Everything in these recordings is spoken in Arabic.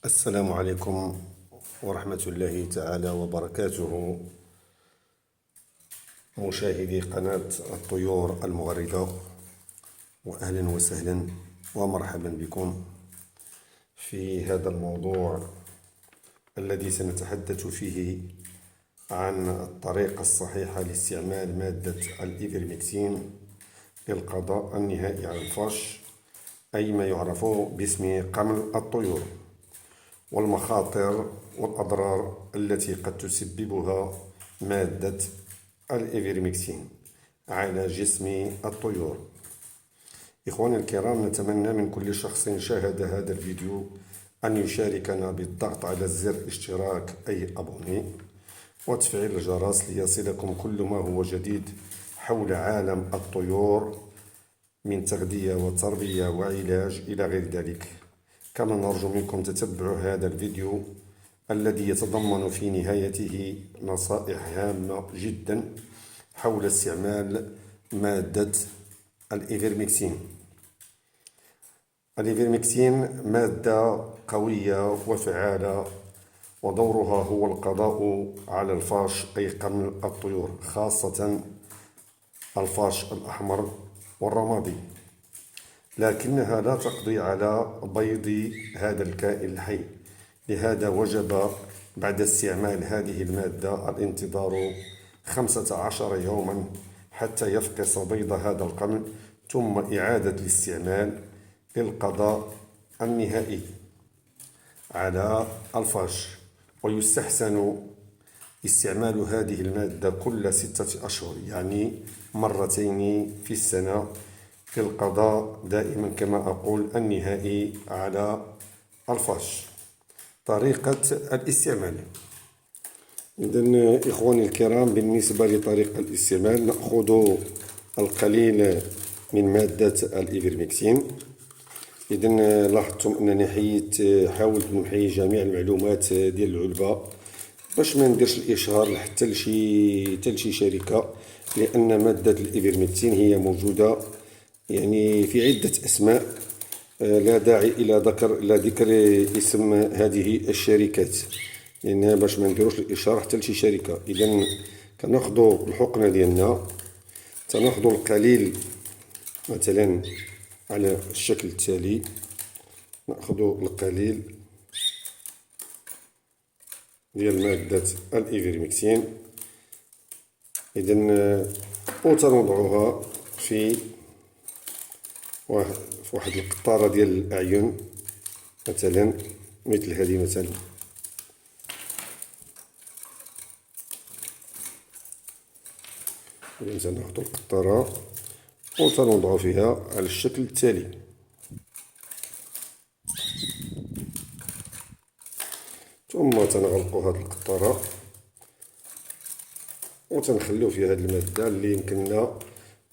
السلام عليكم ورحمة الله تعالى وبركاته، مشاهدي قناة الطيور المغردة، وأهلا وسهلا ومرحبا بكم في هذا الموضوع الذي سنتحدث فيه عن الطريقة الصحيحة لاستعمال مادة الإيفرمكتين للقضاء النهائي على الفش، أي ما يعرف باسم قمل الطيور، والمخاطر والأضرار التي قد تسببها مادة الإيفرمكتين على جسم الطيور. إخواني الكرام، نتمنى من كل شخص شاهد هذا الفيديو أن يشاركنا بالضغط على زر اشتراك أي أبوني وتفعيل الجرس ليصلكم كل ما هو جديد حول عالم الطيور من تغذية وتربية وعلاج إلى غير ذلك. كما نرجو منكم تتبع هذا الفيديو الذي يتضمن في نهايته نصائح هامة جدا حول استعمال مادة الإيفرمكتين. الإيفرمكتين مادة قوية وفعالة، ودورها هو القضاء على الفاش أي قمل الطيور، خاصة الفاش الأحمر والرمادي، لكنها لا تقضي على بيض هذا الكائن الحي. لهذا وجب بعد استعمال هذه المادة الانتظار 15 يوما حتى يفقس بيض هذا القمل، ثم إعادة الاستعمال للقضاء النهائي على الفاش. ويستحسن استعمال هذه المادة كل 6 أشهر، يعني مرتين في السنة، للقضاء دائما كما أقول النهائي على الفاش. طريقة الاستعمال: إذن إخواني الكرام، بالنسبة لطريقة الاستعمال نأخذ القليل من مادة الإيفرمكتين. إذن لاحظتم أنني حاولت نحيي جميع المعلومات ديال العلبة باش ما نديرش الإشهار حتى لشي شركة، لأن مادة الإيفرمكتين هي موجودة يعني في عدة أسماء، لا داعي إلى ذكر اسم هذه الشركات، لأنها باش ما نديروش الإشهار حتى لشي شركة. إذن كناخدو الحقنة ديالنا، تناخدو القليل مثلا على الشكل التالي. نأخذ القليل ديال مادة الإيفرمكتين، إذن وتنوضعوها في واحد القطارة ديال الأعين، مثلا مثل هذه مثلا. إذن تناخدو القطارة وتنوضعو فيها على الشكل التالي. ثم تنغلقو هاد القطارة وتنخليو فيها هاد المادة اللي يمكننا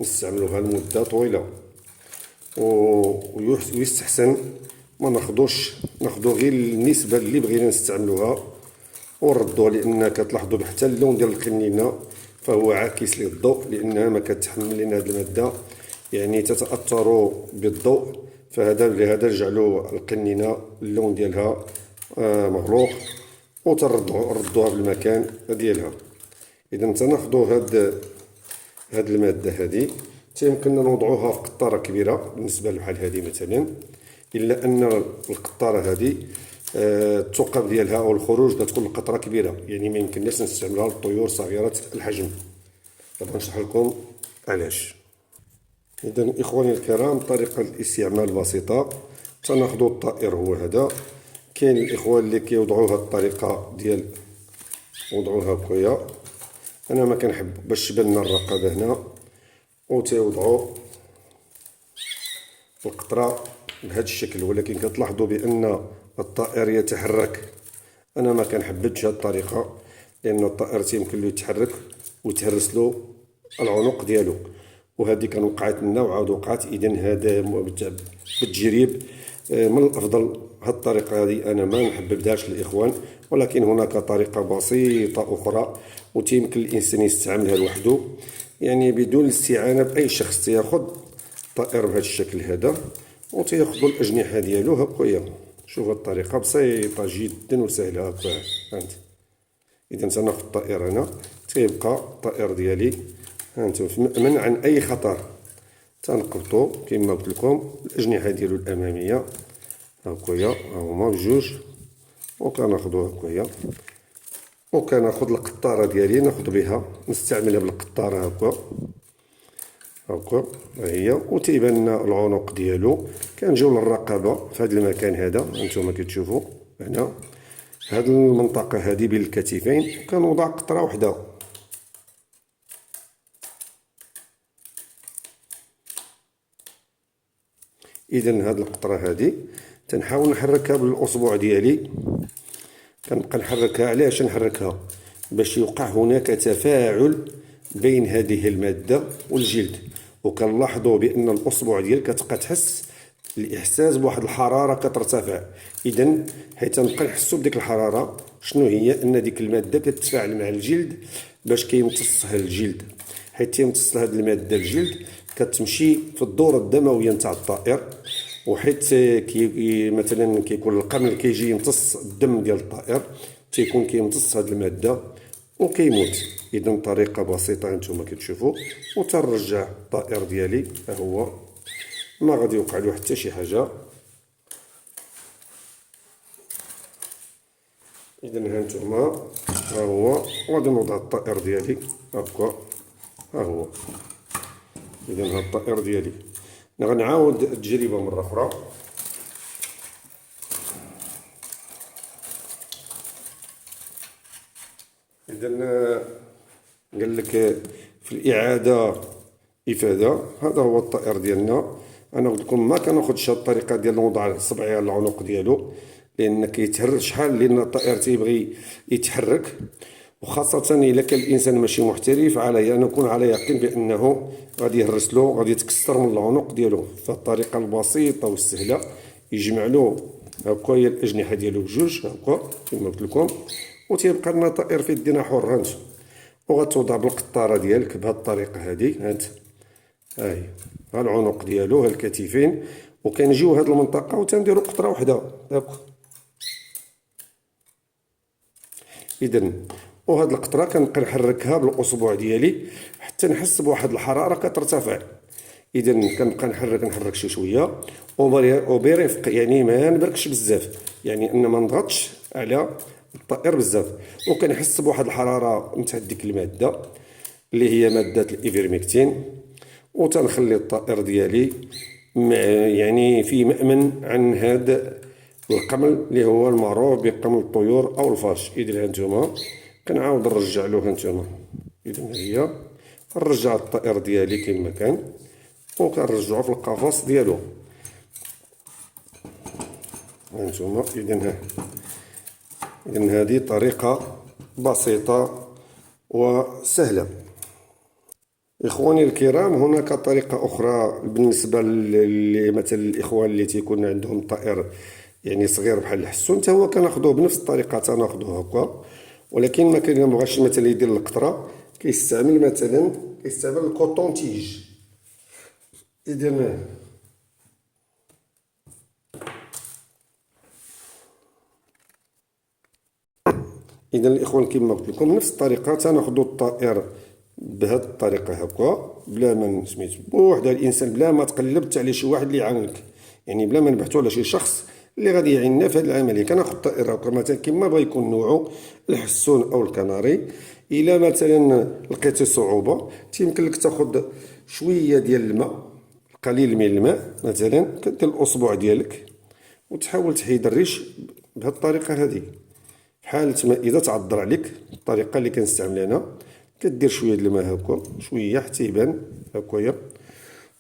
نستعملوها لمدة طويلة. ويستحسن ما ناخدو غير النسبة اللي بغينا نستعملوها ونردوها، لأن كتلاحظوا حتى اللون ديال القنينة فهو عاكس للضوء، لأنها ما كتحمل لنا هاد المادة، يعني تتأثر بالضوء، لهذا جعلوا القنينة اللون ديالها مغلوق وتردوها بالمكان ديالها. إذا تناخدو هاد المادة هذه، يمكننا نوضعوها في قطارة كبيرة بالنسبة لبحال هذه مثلا، إلا أن القطارة هذه الثقب ديالها أو الخروج تكون القطرة كبيرة، يعني ما يمكنناش نستعملها للطيور صغيرة الحجم. دابا نشرح لكم علاش. إذا إخواني الكرام، طريقة الاستعمال بسيطة. تناخدو الطائر هو هذا. كاين الإخوان اللي كيوضعوها الطريقة ديال وضعوها بخويا، أنا ما كنحب باش تبان لنا الرقبة هنا، وتيوضعوا القطرة بهذا الشكل، ولكن كتلاحظوا بأن الطائر يتحرك. أنا ما كنحبش هذه الطريقة، لأن الطائر تيمكن له يتحرك ويتهرس له العنق ديالو، وهذه كان وقعت لنا وعاود وقعت. إذن هذا بالتجريب من الأفضل هذه الطريقة هذه أنا ما نحببهاش للإخوان، ولكن هناك طريقة بسيطة أخرى وتيمكن الإنسان يستعملها لوحده، يعني بدون الاستعانة بأي شخص. تياخد الطائر بهذا الشكل هذا وتياخدو الأجنحة ديالو هكايا، شوف هاد الطريقه بسيطه جدا وسهله هكا، فهمت. اذا تناخذ الطائر هنا، تيبقى الطائر ديالي هانتوما مأمن عن اي خطر. تنقبطو كما قلت لكم الاجنحه ديالو الاماميه هكايا، ها هما بجوج، وكناخذو هكايا، وكناخذ القطاره ديالي ناخذ بها نستعملها بالقطاره هكا هكا، ها هي. وتيبان لنا العنق ديالو. كنجيو للرقبه في هذا المكان هذا، هانتوما كتشوفوا هنا هاد المنطقه هذه بين الكتفين، كنوضع قطره وحده. اذا هاد القطره هذه تنحاول نحركها بالاصبع ديالي، كنبقى نحركها. علاش نحركها؟ باش يوقع هناك تفاعل بين هذه الماده والجلد، وكنلاحظوا بان الاصبع ديالك كتبقى تحس الاحساس بواحد الحراره كترتفع. اذا حيت نبقى نحسوا بديك الحراره، شنو هي؟ ان ديك الماده كتتفاعل مع الجلد باش كيمتصها الجلد. حيت تيمتص هذه الماده الجلد كتمشي في الدوره الدمويه نتاع الطائر، وحيت مثلا كيكون القمل كيجي يمتص الدم ديال الطائر، تيكون كيمتص هذه الماده وكيموت. اذا طريقه بسيطه هانتوما كتشوفوا، وتنرجع الطائر ديالي ها هو، ما غادي يوقع له حتى شي حاجه. اذا هانتوما ها هو، غادي نوضع الطائر ديالي هكا، ها هو. اذا هاد الطائر ديالي غنعاود التجربه مره اخرى. اذا قال لك في الاعاده افاده. هذا هو الطائر ديالنا. انا قلت لكم ما كناخذش هاد الطريقه ديال نوضع صبعي على العنق ديالو، لان كيتهرج شحال، لان الطائر تيبغي يتحرك، وخاصه الا كان الانسان ماشي محترف. علي انا نكون على يقين بانه غادي يهرس له، غادي يتكسر من العنق ديالو. فالطريقه البسيطه والسهله يجمع له هكايا الاجنحه ديالو بجوج هكا كما قلت لكم، وتيبقى لنا طائر في يدينا حر. هانت وغتوضع بالقطاره ديالك بهذه الطريقه هذه. هانت ها هي، ها العنق ديالو، ها الكتفين، وكنجيو هاد المنطقه وتنديروا قطره وحده هكا. اذا وهاد القطره كنبقى نحركها بالاصبع ديالي حتى نحس بواحد الحراره كترتفع. اذا كنبقى نحرك شي شويه وبرفق، يعني ما نبركش بزاف، يعني ان ما نضغطش على الطائر بزاف، وكنحس بواحد الحراره نتاع ديك الماده اللي هي ماده الايفيرميكتين. وتنخلي الطائر ديالي يعني في مأمن عن هذا القمل اللي هو المعروف بقمل الطيور او الفاش. اذا هانتوما كنعاود نرجع له هانتوما. اذا هي نرجع الطائر ديالي كما كان، وكنرجعو في القفص ديالو هانتوما. اذا هذه طريقه بسيطه وسهله. إخواني الكرام، هناك طريقة أخرى بالنسبة مثلا الإخوان اللي تيكون عندهم طائر يعني صغير بحال الحسون، حتى هو كناخذوه بنفس الطريقة، تناخذوه هكا. ولكن ما كنبغاش مثلا يدير القطرة، كيستعمل الكوطون تيج. إذا الإخوان كما قلت لكم نفس الطريقة تناخذوا الطائر بهذه الطريقه هكا، بلا ما سميت بوحده الانسان، بلا ما تقلبت على شي واحد اللي يعاونك، يعني بلا ما نبحثوا على شي شخص اللي غادي يعيننا في هذه العمليه. كناخذ الطائر هكا مثلا كما بغا يكون نوعه، الحسون او الكناري. الا مثلا لقيتي صعوبه تيمكن لك تاخذ شويه ديال الماء، قليل من الماء مثلا، كدير الاصبع ديالك وتحاول تحيد الريش بهذه الطريقه هذه. في حاله ما اذا تعذر عليك الطريقه اللي كنستعمل انا، كدير شويه د الماء هكا شويه حتى يبان هكايا،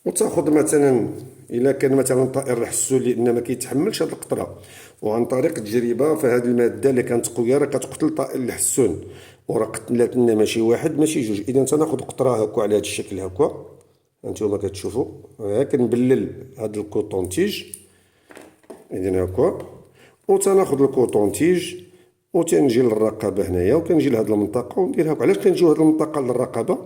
وتاخذ مثلا الا كان مثلا طائر الحسون لان ما كيتحملش هاد القطره، وعن طريق التجربه فهاد الماده اللي كانت قويه راه كتقتل طائر الحسون، وراه قتلت لنا ماشي واحد ماشي جوج. اذا تناخذ قطره هكا على هاد الشكل هكا، هانتوما كتشوفوا كنبلل هاد الكوطون تيج. اذا هكا وتناخذ الكوطون تيج وتنجي للرقبه هنايا، وكنجي لهاد المنطقه وندير هكا. علاش كنجيو هاد المنطقه للرقبه؟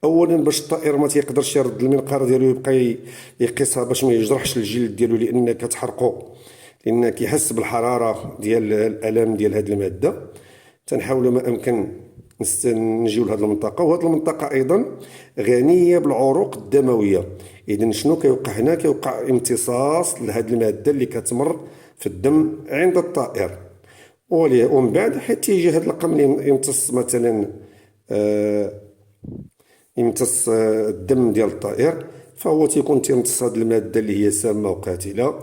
اولا باش الطائر ما تيقدرش يرد المنقار ديالو يبقى يقيسها باش ما يجرحش الجلد ديالو، لان كتحرقو، لأن كيحس بالحرارة ديال الألم ديال هذه المادة. تنحاولوا ما أمكن نجيو لهذه المنطقة، وهذه المنطقة أيضا غنية بالعروق الدموية. إذن شنو كيوقع هنا؟ كيوقع امتصاص لهذه المادة اللي كتمر في الدم عند الطائر، ومن بعد حتى يجي هذا الرقم يمتص مثلا يمتص الدم ديال الطائر، فهو تيكون تيمتص هذه المادة اللي هي سامة وقاتلة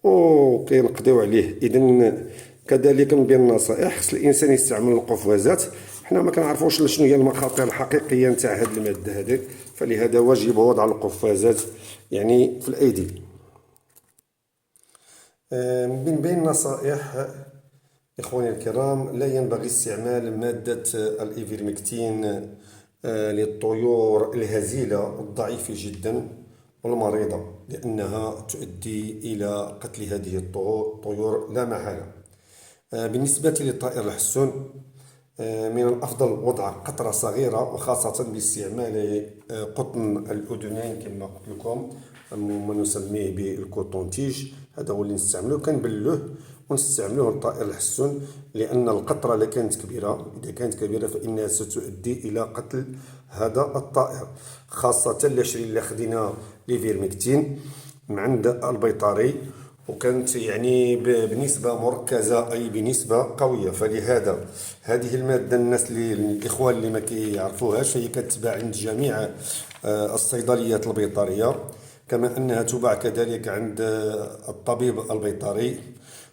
وكينقضيو عليه. إذن كذلك من بين النصائح خص الإنسان يستعمل القفازات. حنا ما كنعرفوش شنو هي المخاطر الحقيقية نتاع هذه المادة هذه، فلهذا واجب وضع القفازات يعني في الأيدي. من بين النصائح إخواني الكرام، لا ينبغي استعمال مادة الإيفيرمكتين للطيور الهزيلة الضعيفة جدا والمريضة، لأنها تؤدي إلى قتل هذه الطيور لا محالة. بالنسبة للطائر الحسون، من الأفضل وضع قطرة صغيرة، وخاصة باستعمال قطن الأذنين كما قلت لكم، ما نسميه بالكوتون تيج. هذا هو اللي نستعملوه، كنبلوه ونستعملوه للطائر الحسون، لأن القطرة إذا كانت كبيرة فإنها ستؤدي إلى قتل هذا الطائر، خاصة إلا خدينا ليفيرمكتين من عند البيطري وكانت يعني بنسبة مركزة، أي بنسبة قوية. فلهذا هذه المادة الإخوان اللي ما كيعرفوهاش، هي كتباع عند جميع الصيدليات البيطرية، كما أنها تباع كذلك عند الطبيب البيطري،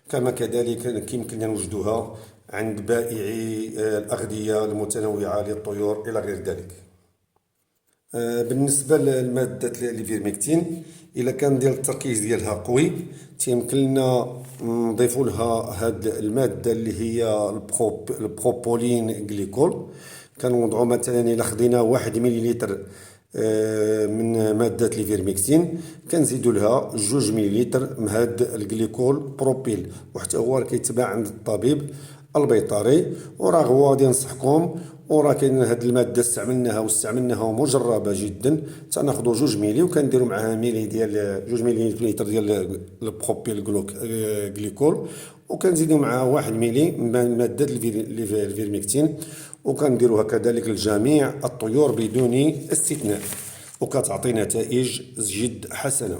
كما كذلك يمكن نوجدوها عند بائعي الأغذية المتنوعة للطيور إلى غير ذلك. بالنسبة لمادة الفيرمكتين، إلا كان ديال التركيز ديالها قوي، تيمكن لنا نضيفوا لها هاد المادة اللي هي البروبولين جليكول. كنوضعوا مثلا إلا خدينا 1 مليلتر من مادة الفيرمكتين، كنزيدوا لها 2 مليلتر من هاد الجليكول بروبيل، وحتى هو كيتباع عند الطبيب البيطري. وراه غادي ننصحكم، وراه كاين هاد الماده واستعملناها مجربه جدا. تناخذوا 2 ملي وكنديروا معها ملي ديال 2 مليلتر ديال البروبيل جليكول، وكنزيدوا معها 1 ملي من ماده الفيرمكتين، وكنديروها كذلك لجميع الطيور بدون استثناء، وكتعطي نتائج جد حسنه.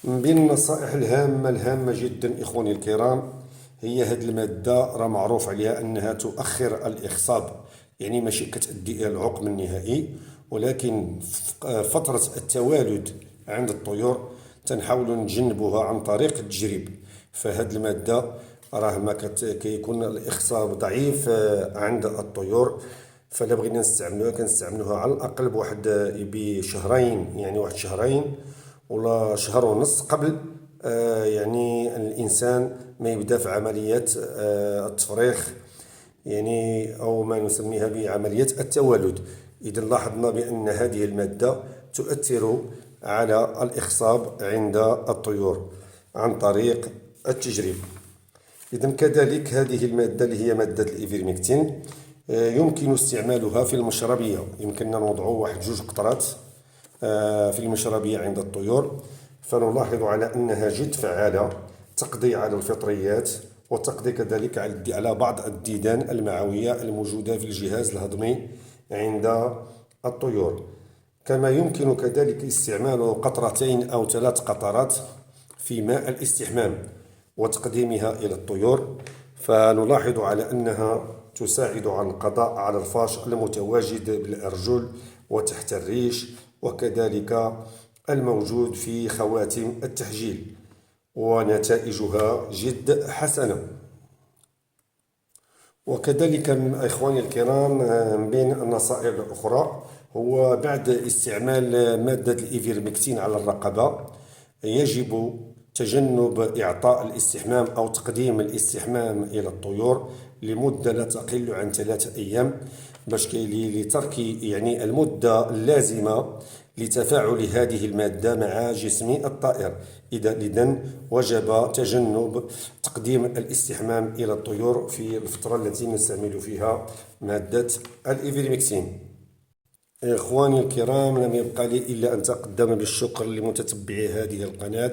من بين النصائح الهامه جدا إخواني الكرام، هي هذه المادة راه معروف عليها أنها تؤخر الإخصاب، يعني ماشي كتؤدي إلى العقم النهائي، ولكن فترة التوالد عند الطيور تنحاول نتجنبوها عن طريق التجريب. فهذه المادة راه ما كيكون الإخصاب ضعيف عند الطيور، فلا بغينا نستعملوها كنستعملوها على الأقل بشهرين، يعني واحد شهرين ولا شهر ونص قبل يعني الإنسان ما يبدأ في عملية التفريخ، يعني أو ما نسميها بعملية التولد. إذا لاحظنا بأن هذه المادة تؤثر على الإخصاب عند الطيور عن طريق التجريب. إذا كذلك هذه المادة اللي هي مادة الإيفيرمكتين يمكن استعمالها في المشربية. يمكننا نوضعوا 1-2 قطرات في المشربية عند الطيور، فنلاحظ على أنها جد فعالة، تقضي على الفطريات، وتقضي كذلك على بعض الديدان المعوية الموجودة في الجهاز الهضمي عند الطيور. كما يمكن كذلك استعمال 2 أو 3 قطرات في ماء الاستحمام وتقديمها إلى الطيور، فنلاحظ على أنها تساعد على القضاء على الفاش المتواجد بالأرجل وتحت الريش، وكذلك الموجود في خواتم التحجيل، ونتائجها جد حسنة. وكذلك إخواني الكرام، من بين النصائح الأخرى هو بعد استعمال مادة الإيفيرمكتين على الرقبة، يجب تجنب إعطاء الاستحمام أو تقديم الاستحمام إلى الطيور لمدة لا تقل عن 3 أيام، باش لترك يعني المدة اللازمة لتفاعل هذه المادة مع جسم الطائر. إذن وجب تجنب تقديم الاستحمام إلى الطيور في الفترة التي نستعمل فيها مادة الإيفيرمكتين. إخواني الكرام، لم يبقى لي إلا أن أتقدم بالشكر لمتتبعي هذه القناة،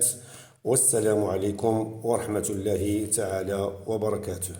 والسلام عليكم ورحمة الله تعالى وبركاته.